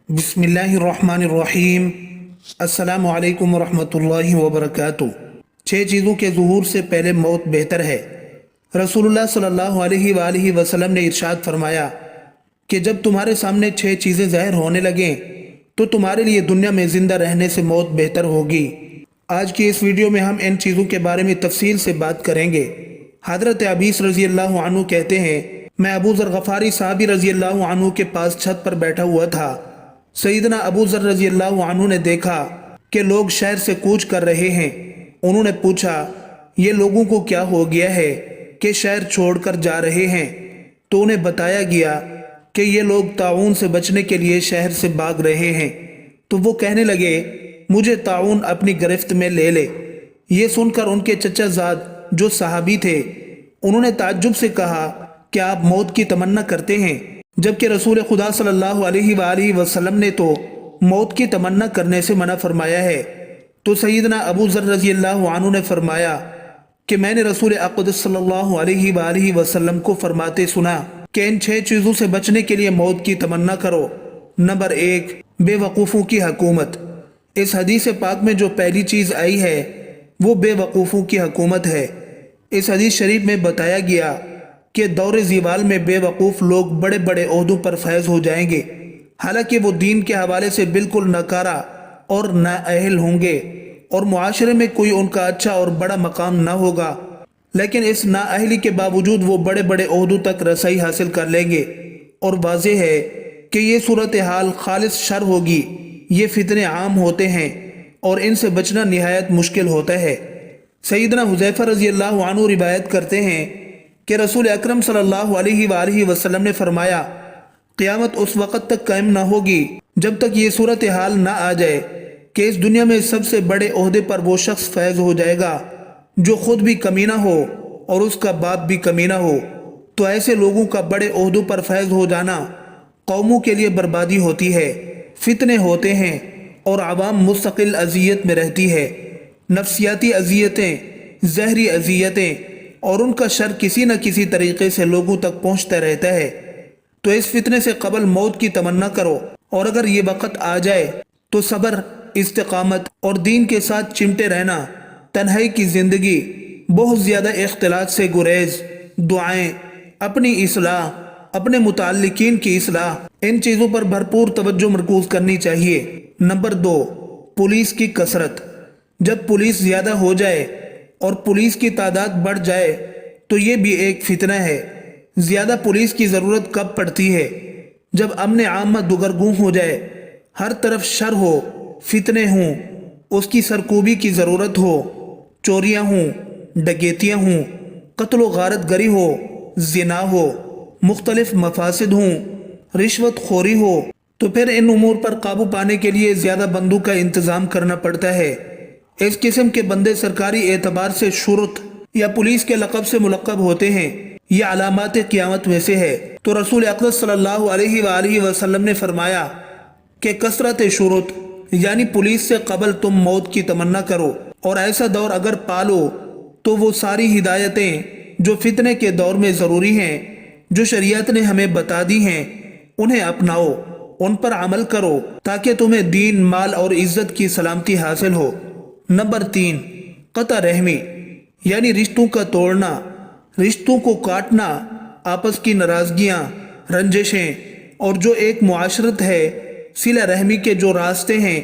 بسم اللہ الرحمن الرحیم۔ السلام علیکم ورحمۃ اللہ وبرکاتہ۔ 6 چیزوں کے ظہور سے پہلے موت بہتر ہے۔ رسول اللہ صلی اللہ علیہ وآلہ وسلم نے ارشاد فرمایا کہ جب تمہارے سامنے 6 چیزیں ظاہر ہونے لگیں تو تمہارے لیے دنیا میں زندہ رہنے سے موت بہتر ہوگی۔ آج کی اس ویڈیو میں ہم ان چیزوں کے بارے میں تفصیل سے بات کریں گے۔ حضرت ابیس رضی اللہ عنہ کہتے ہیں، میں ابو ذر غفاری صحابی رضی اللہ عنہ کے پاس چھت پر بیٹھا ہوا تھا۔ سیدنا ابو ذر رضی اللہ عنہ نے دیکھا کہ لوگ شہر سے کوچ کر رہے ہیں۔ انہوں نے پوچھا، یہ لوگوں کو کیا ہو گیا ہے کہ شہر چھوڑ کر جا رہے ہیں؟ تو انہیں بتایا گیا کہ یہ لوگ طاعون سے بچنے کے لیے شہر سے بھاگ رہے ہیں۔ تو وہ کہنے لگے، مجھے طاعون اپنی گرفت میں لے لے۔ یہ سن کر ان کے چچا زاد جو صحابی تھے، انہوں نے تعجب سے کہا کہ آپ موت کی تمنا کرتے ہیں، جبکہ رسول خدا صلی اللہ علیہ وآلہ وسلم نے تو موت کی تمنا کرنے سے منع فرمایا ہے۔ تو سیدنا ابو ذر رضی اللہ عنہ نے فرمایا کہ میں نے رسول اقدس صلی اللہ علیہ وآلہ وسلم کو فرماتے سنا کہ ان 6 چیزوں سے بچنے کے لیے موت کی تمنا کرو۔ نمبر 1، بے وقوفوں کی حکومت۔ اس حدیث پاک میں جو پہلی چیز آئی ہے وہ بے وقوفوں کی حکومت ہے۔ اس حدیث شریف میں بتایا گیا کہ دور زوال میں بے وقوف لوگ بڑے بڑے عہدوں پر فائز ہو جائیں گے، حالانکہ وہ دین کے حوالے سے بالکل ناکارہ اور نااہل ہوں گے اور معاشرے میں کوئی ان کا اچھا اور بڑا مقام نہ ہوگا، لیکن اس نااہلی کے باوجود وہ بڑے بڑے عہدوں تک رسائی حاصل کر لیں گے۔ اور واضح ہے کہ یہ صورتحال خالص شر ہوگی۔ یہ فتنے عام ہوتے ہیں اور ان سے بچنا نہایت مشکل ہوتا ہے۔ سیدنا حذیفہ رضی اللہ عنہ روایت کرتے ہیں کہ رسول اکرم صلی اللہ علیہ وآلہ وسلم نے فرمایا، قیامت اس وقت تک قائم نہ ہوگی جب تک یہ صورتحال نہ آ جائے کہ اس دنیا میں سب سے بڑے عہدے پر وہ شخص فائز ہو جائے گا جو خود بھی کمینہ ہو اور اس کا باپ بھی کمینہ ہو۔ تو ایسے لوگوں کا بڑے عہدوں پر فائز ہو جانا قوموں کے لیے بربادی ہوتی ہے، فتنے ہوتے ہیں اور عوام مستقل اذیت میں رہتی ہے۔ نفسیاتی اذیتیں، ظاہری اذیتیں اور ان کا شر کسی نہ کسی طریقے سے لوگوں تک پہنچتا رہتا ہے۔ تو اس فتنے سے قبل موت کی تمنا کرو، اور اگر یہ وقت آ جائے تو صبر، استقامت اور دین کے ساتھ چمٹے رہنا، تنہائی کی زندگی، بہت زیادہ اختلاط سے گریز، دعائیں، اپنی اصلاح، اپنے متعلقین کی اصلاح، ان چیزوں پر بھرپور توجہ مرکوز کرنی چاہیے۔ نمبر 2، پولیس کی کثرت۔ جب پولیس زیادہ ہو جائے اور پولیس کی تعداد بڑھ جائے تو یہ بھی ایک فتنہ ہے۔ زیادہ پولیس کی ضرورت کب پڑتی ہے؟ جب امن عامہ دگرگوں ہو جائے، ہر طرف شر ہو، فتنے ہوں، اس کی سرکوبی کی ضرورت ہو، چوریاں ہوں، ڈکیتیاں ہوں، قتل و غارت گری ہو، زنا ہو، مختلف مفاسد ہوں، رشوت خوری ہو، تو پھر ان امور پر قابو پانے کے لیے زیادہ بندوں کا انتظام کرنا پڑتا ہے۔ اس قسم کے بندے سرکاری اعتبار سے شرط یا پولیس کے لقب سے ملقب ہوتے ہیں۔ یہ علامات قیامت میں سے ہے۔ تو رسول اقدس صلی اللہ علیہ وآلہ وسلم نے فرمایا کہ کثرت شرط یعنی پولیس سے قبل تم موت کی تمنا کرو، اور ایسا دور اگر پالو تو وہ ساری ہدایتیں جو فتنے کے دور میں ضروری ہیں، جو شریعت نے ہمیں بتا دی ہیں، انہیں اپناؤ، ان پر عمل کرو تاکہ تمہیں دین، مال اور عزت کی سلامتی حاصل ہو۔ نمبر 3، قطع رحمی یعنی رشتوں کا توڑنا، رشتوں کو کاٹنا، آپس کی ناراضگیاں، رنجشیں اور جو ایک معاشرت ہے، صلہ رحمی کے جو راستے ہیں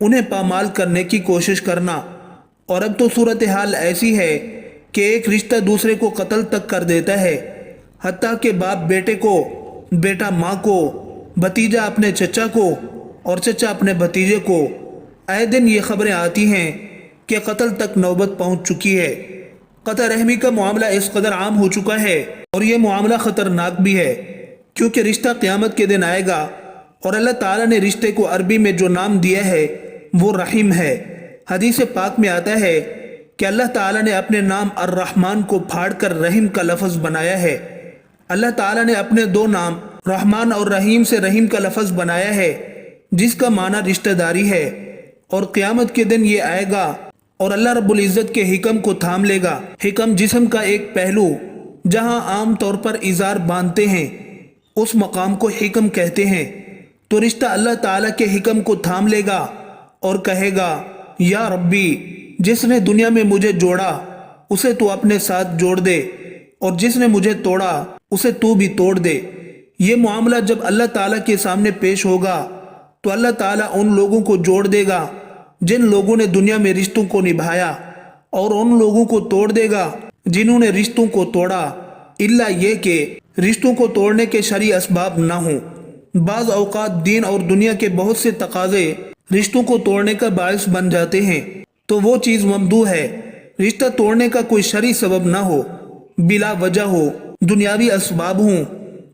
انہیں پامال کرنے کی کوشش کرنا۔ اور اب تو صورتحال ایسی ہے کہ ایک رشتہ دوسرے کو قتل تک کر دیتا ہے، حتیٰ کہ باپ بیٹے کو، بیٹا ماں کو، بھتیجا اپنے چچا کو اور چچا اپنے بھتیجے کو۔ آئے دن یہ خبریں آتی ہیں کہ قتل تک نوبت پہنچ چکی ہے۔ قطع رحمی کا معاملہ اس قدر عام ہو چکا ہے، اور یہ معاملہ خطرناک بھی ہے، کیونکہ رشتہ قیامت کے دن آئے گا، اور اللہ تعالیٰ نے رشتے کو عربی میں جو نام دیا ہے وہ رحیم ہے۔ حدیث پاک میں آتا ہے کہ اللہ تعالیٰ نے اپنے نام الرحمن کو پھاڑ کر رحیم کا لفظ بنایا ہے۔ اللہ تعالیٰ نے اپنے 2 نام رحمان اور رحیم سے رحیم کا لفظ بنایا ہے، جس کا معنی رشتہ داری ہے، اور قیامت کے دن یہ آئے گا اور اللہ رب العزت کے حکم کو تھام لے گا۔ حکم جسم کا ایک پہلو جہاں عام طور پر ازار باندھتے ہیں، اس مقام کو حکم کہتے ہیں۔ تو رشتہ اللہ تعالیٰ کے حکم کو تھام لے گا اور کہے گا یا ربی، جس نے دنیا میں مجھے جوڑا اسے تو اپنے ساتھ جوڑ دے، اور جس نے مجھے توڑا اسے تو بھی توڑ دے۔ یہ معاملہ جب اللہ تعالیٰ کے سامنے پیش ہوگا تو اللہ تعالیٰ ان لوگوں کو جوڑ دے گا جن لوگوں نے دنیا میں رشتوں کو نبھایا، اور ان لوگوں کو توڑ دے گا جنہوں نے رشتوں کو توڑا، الا یہ کہ رشتوں کو توڑنے کے شرعی اسباب نہ ہوں۔ بعض اوقات دین اور دنیا کے بہت سے تقاضے رشتوں کو توڑنے کا باعث بن جاتے ہیں، تو وہ چیز ممدوح ہے۔ رشتہ توڑنے کا کوئی شرعی سبب نہ ہو، بلا وجہ ہو، دنیاوی اسباب ہوں،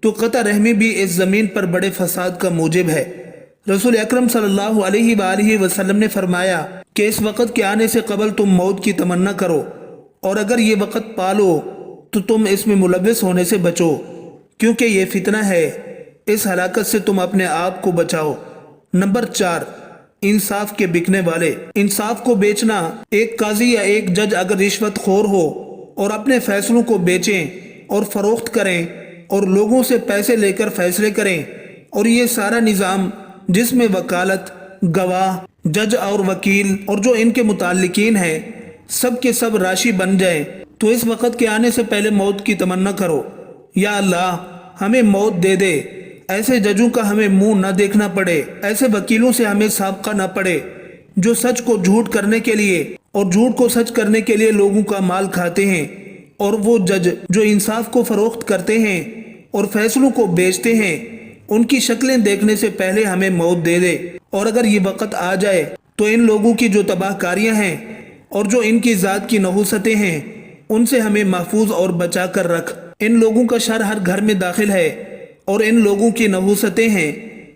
تو قطع رحمی بھی اس زمین پر بڑے فساد کا موجب ہے۔ رسول اکرم صلی اللہ علیہ وآلہ وسلم نے فرمایا کہ اس وقت کے آنے سے قبل تم موت کی تمنا کرو، اور اگر یہ وقت پالو تو تم اس میں ملوث ہونے سے بچو، کیونکہ یہ فتنہ ہے، اس ہلاکت سے تم اپنے آپ کو بچاؤ۔ نمبر 4، انصاف کے بکنے والے۔ انصاف کو بیچنا، ایک قاضی یا ایک جج اگر رشوت خور ہو اور اپنے فیصلوں کو بیچیں اور فروخت کریں اور لوگوں سے پیسے لے کر فیصلے کریں، اور یہ سارا نظام جس میں وکالت، گواہ، جج اور وکیل اور جو ان کے متعلقین ہیں سب کے سب راشی بن جائیں، تو اس وقت کے آنے سے پہلے موت کی تمنا کرو، یا اللہ ہمیں موت دے دے، ایسے ججوں کا ہمیں منہ نہ دیکھنا پڑے، ایسے وکیلوں سے ہمیں سابقہ نہ پڑے جو سچ کو جھوٹ کرنے کے لیے اور جھوٹ کو سچ کرنے کے لیے لوگوں کا مال کھاتے ہیں، اور وہ جج جو انصاف کو فروخت کرتے ہیں اور فیصلوں کو بیچتے ہیں، ان کی شکلیں دیکھنے سے پہلے ہمیں موت دے دے، اور اگر یہ وقت آ جائے تو ان لوگوں کی جو تباہ کاریاں ہیں اور جو ان کی ذات کی نحوستیں ہیں ان سے ہمیں محفوظ اور بچا کر رکھ۔ ان لوگوں کا شر ہر گھر میں داخل ہے، اور ان لوگوں کی نحوستیں ہیں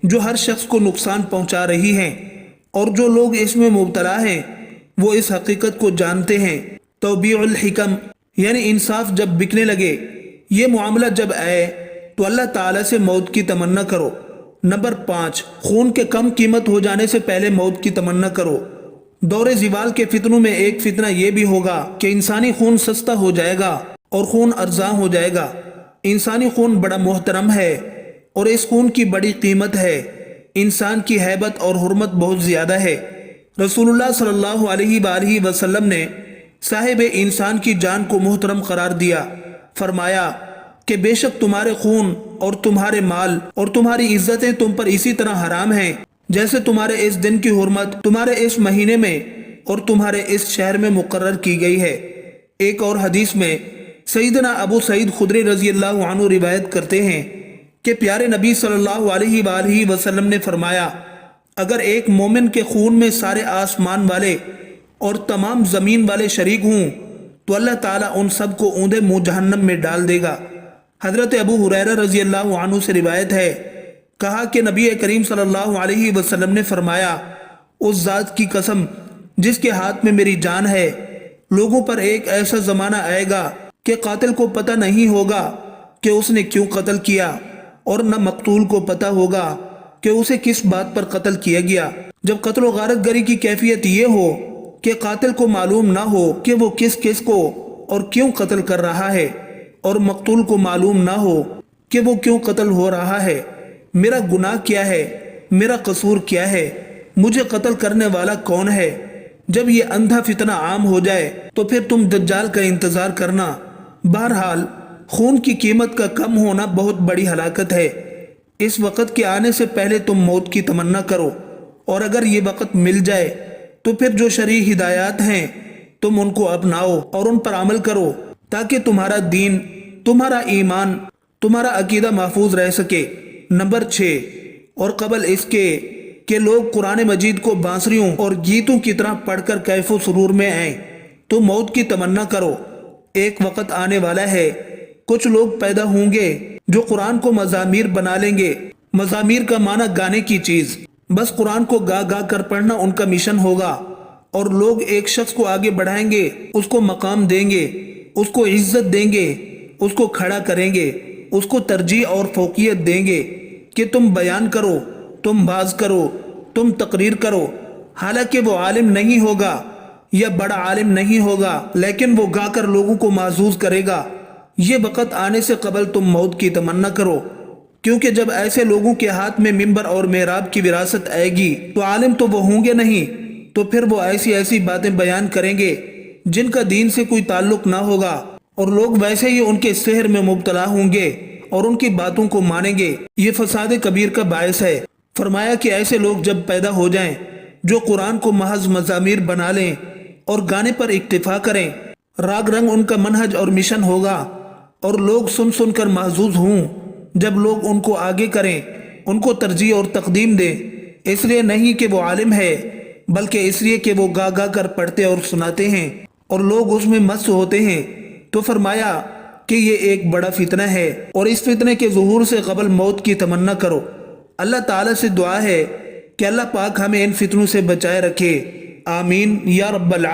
جو ہر شخص کو نقصان پہنچا رہی ہیں، اور جو لوگ اس میں مبتلا ہیں وہ اس حقیقت کو جانتے ہیں۔ توبیع الحکم، یعنی انصاف جب بکنے لگے، یہ معاملہ جب آئے تو اللہ تعالیٰ سے موت کی تمنا کرو۔ نمبر 5، خون کے کم قیمت ہو جانے سے پہلے موت کی تمنا کرو۔ دور زوال کے فتنوں میں ایک فتنہ یہ بھی ہوگا کہ انسانی خون سستا ہو جائے گا اور خون ارزاں ہو جائے گا۔ انسانی خون بڑا محترم ہے اور اس خون کی بڑی قیمت ہے، انسان کی ہیبت اور حرمت بہت زیادہ ہے۔ رسول اللہ صلی اللہ علیہ وآلہ وسلم نے صاحب انسان کی جان کو محترم قرار دیا، فرمایا کہ بے شک تمہارے خون اور تمہارے مال اور تمہاری عزتیں تم پر اسی طرح حرام ہیں جیسے تمہارے اس دن کی حرمت تمہارے اس مہینے میں اور تمہارے اس شہر میں مقرر کی گئی ہے۔ ایک اور حدیث میں سیدنا ابو سعید خدری رضی اللہ عنہ روایت کرتے ہیں کہ پیارے نبی صلی اللہ علیہ وآلہ وسلم نے فرمایا، اگر ایک مومن کے خون میں سارے آسمان والے اور تمام زمین والے شریک ہوں تو اللہ تعالیٰ ان سب کو اوندے منہ جہنم میں ڈال دے گا۔ حضرت ابو ہریرہ رضی اللہ عنہ سے روایت ہے، کہا کہ نبی کریم صلی اللہ علیہ وسلم نے فرمایا، اس ذات کی قسم جس کے ہاتھ میں میری جان ہے، لوگوں پر ایک ایسا زمانہ آئے گا کہ قاتل کو پتہ نہیں ہوگا کہ اس نے کیوں قتل کیا، اور نہ مقتول کو پتہ ہوگا کہ اسے کس بات پر قتل کیا گیا۔ جب قتل و غارت گری کی کیفیت یہ ہو کہ قاتل کو معلوم نہ ہو کہ وہ کس کو اور کیوں قتل کر رہا ہے، اور مقتول کو معلوم نہ ہو کہ وہ کیوں قتل ہو رہا ہے، میرا گناہ کیا ہے، میرا قصور کیا ہے، مجھے قتل کرنے والا کون ہے۔ جب یہ اندھا فتنہ عام ہو جائے تو پھر تم دجال کا انتظار کرنا۔ بہرحال خون کی قیمت کا کم ہونا بہت بڑی ہلاکت ہے۔ اس وقت کے آنے سے پہلے تم موت کی تمنا کرو، اور اگر یہ وقت مل جائے تو پھر جو شرعی ہدایات ہیں تم ان کو اپناؤ اور ان پر عمل کرو، تاکہ تمہارا دین، تمہارا ایمان، تمہارا عقیدہ محفوظ رہ سکے۔ نمبر 6، اور قبل اس کے کہ لوگ قرآن مجید کو بانسریوں اور گیتوں کی طرح پڑھ کر کیف و سرور میں آئیں تو موت کی تمنا کرو۔ ایک وقت آنے والا ہے، کچھ لوگ پیدا ہوں گے جو قرآن کو مزامیر بنا لیں گے۔ مزامیر کا معنی گانے کی چیز، بس قرآن کو گا گا کر پڑھنا ان کا مشن ہوگا، اور لوگ ایک شخص کو آگے بڑھائیں گے، اس کو مقام دیں گے، اس کو عزت دیں گے، اس کو کھڑا کریں گے، اس کو ترجیح اور فوقیت دیں گے کہ تم بیان کرو، تم باز کرو، تم تقریر کرو، حالانکہ وہ عالم نہیں ہوگا یا بڑا عالم نہیں ہوگا، لیکن وہ گا کر لوگوں کو معزوز کرے گا۔ یہ وقت آنے سے قبل تم موت کی تمنا کرو۔ کیونکہ جب ایسے لوگوں کے ہاتھ میں ممبر اور محراب کی وراثت آئے گی تو عالم تو وہ ہوں گے نہیں، تو پھر وہ ایسی ایسی باتیں بیان کریں گے جن کا دین سے کوئی تعلق نہ ہوگا، اور لوگ ویسے ہی ان کے سحر میں مبتلا ہوں گے اور ان کی باتوں کو مانیں گے۔ یہ فساد کبیر کا باعث ہے۔ فرمایا کہ ایسے لوگ جب پیدا ہو جائیں جو قرآن کو محض مزامیر بنا لیں اور گانے پر اکتفا کریں، راگ رنگ ان کا منہج اور مشن ہوگا، اور لوگ سن سن کر محظوظ ہوں جب لوگ ان کو آگے کریں، ان کو ترجیح اور تقدیم دیں، اس لیے نہیں کہ وہ عالم ہے بلکہ اس لیے کہ وہ گا گا کر پڑھتے اور سناتے ہیں اور لوگ اس میں مست ہوتے ہیں۔ تو فرمایا کہ یہ ایک بڑا فتنہ ہے، اور اس فتنے کے ظہور سے قبل موت کی تمنا کرو۔ اللہ تعالیٰ سے دعا ہے کہ اللہ پاک ہمیں ان فتنوں سے بچائے رکھے، آمین یا رب العالمین۔